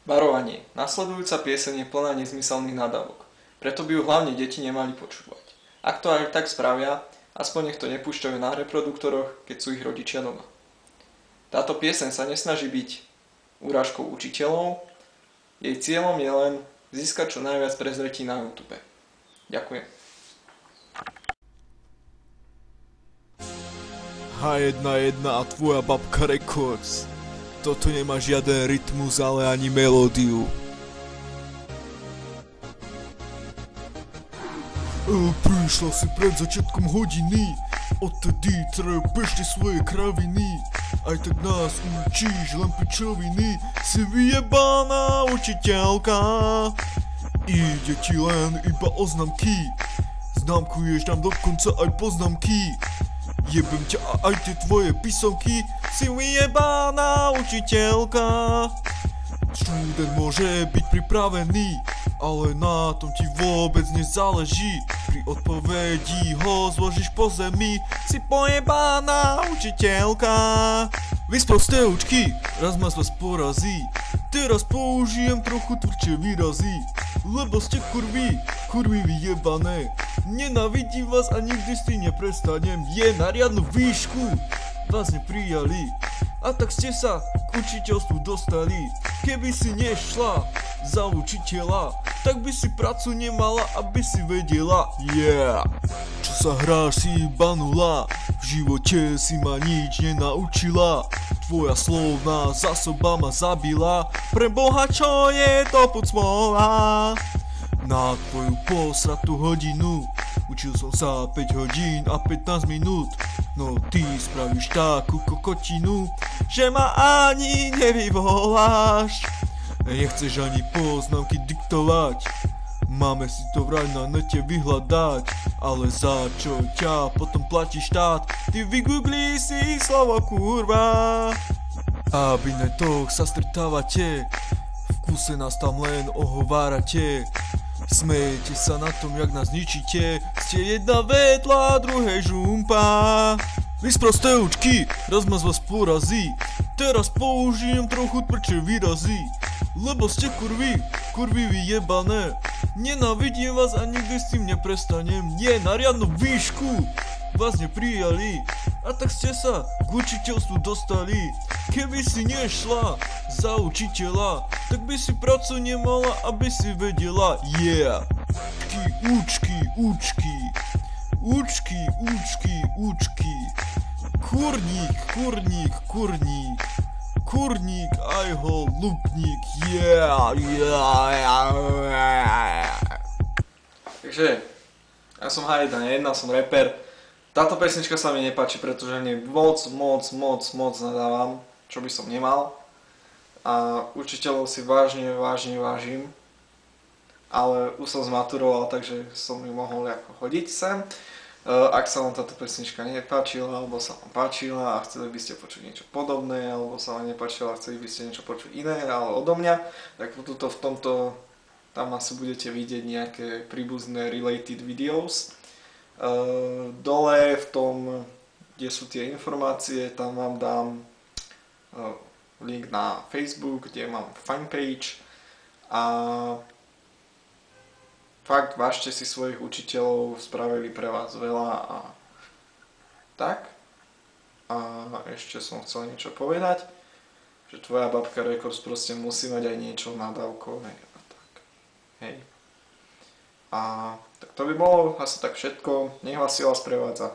Varovanie. Nasledujúca pieseň je plná nezmyselných nadávok. Preto by ju hlavne deti nemali počúvať. Ak to aj tak spravia, aspoň nech to nepúšťajú na reproduktoroch, keď sú ich rodičia doma. Táto pieseň sa nesnaží byť urážkou učiteľov, jej cieľom je len získať čo najviac prezretí na YouTube. Ďakujem. H1-1 a tvoja babka Records. Toto nemá žiaden rytmus, ale ani melódiu. Prišla si pred začiatkom hodiny, odtedy trepeš svoje kraviny. Aj tak nás učíš len pičoviny, si vyjebaná učiteľka. Ide ti len iba o známky, známkuješ nám dokonca aj poznámky. Jebem ťa a aj tie tvoje písomky, si vyjebaná učiteľka. Študent môže byť pripravený, ale na tom ti vôbec nezáleží. Pri odpovedi ho zložíš po zemi, si pojebaná učiteľka. Vy sprosteučky, raz ma z vás porazí, teraz použijem trochu tvrdšie výrazy. Lebo ste kurvy vyjebané, nenávidím vás a nikdy s tým neprestanem. Je na riadnu výšku, vás neprijali, a tak ste sa k učiteľstvu dostali. Keby si nešla za učiteľa, tak by si prácu nemala, aby si vedela. Yeah. Čo sa hráš, si iba nula, v živote si ma nič nenaučila. Tvoja slovná zásoba ma zabila, pre Boha čo je to pod smola. Na tvoju posratú hodinu učil som sa 5 hodín a 15 minút. No ty spravíš takú kokotinu, že ma ani nevyvoláš. Nechceš ani poznámky diktovať, máme si to vraj na nete vyhľadať. Ale za čo ťa potom platí štát? Ty vygoogli si slovo kurva. A v netoch sa stretávate, v kuse nás tam len ohovárate. Smejete sa na tom, jak nás ničíte, ste jedna vedľa druhej žumpa. Vy sprosteučky, raz ma z vás porazí, teraz použijem trochu tvrdšie výrazy. Lebo ste kurvy vyjebané, nenávidím vás a nikdy s tým neprestanem. Je na riadnu výšku, vás neprijali, a tak ste sa k učiteľstvu dostali. Keby si nešla za učiteľa, tak by si prácu nemala, aby si vedela. Yeah. Učky. Kurník, aj ho lupník. Yeah. Takže, ja som H1-1, som rapper. Táto pesnička sa mi nepáči, pretože mne moc nadávam, čo by som nemal. A učiteľov si vážne vážim. Ale už som zmaturoval, takže som ju mohol ako chodiť sem. Ak sa vám táto pesnička nepáčila, alebo sa vám páčila a chceli by ste počuť niečo podobné, alebo sa vám nepáčila a chceli by ste niečo počuť iné, ale odo mňa, tak v tomto tam asi budete vidieť nejaké príbuzné related videos. Dole v tom, kde sú tie informácie, tam vám dám link na Facebook, kde mám fanpage. A fakt, vážte si svojich učiteľov, spravili pre vás veľa a tak. A ešte som chcel niečo povedať, že tvoja babka Records proste musí mať aj niečo nadávkové a tak. Hej. A tak to by bolo asi tak všetko. Nech vás sila sprevádza.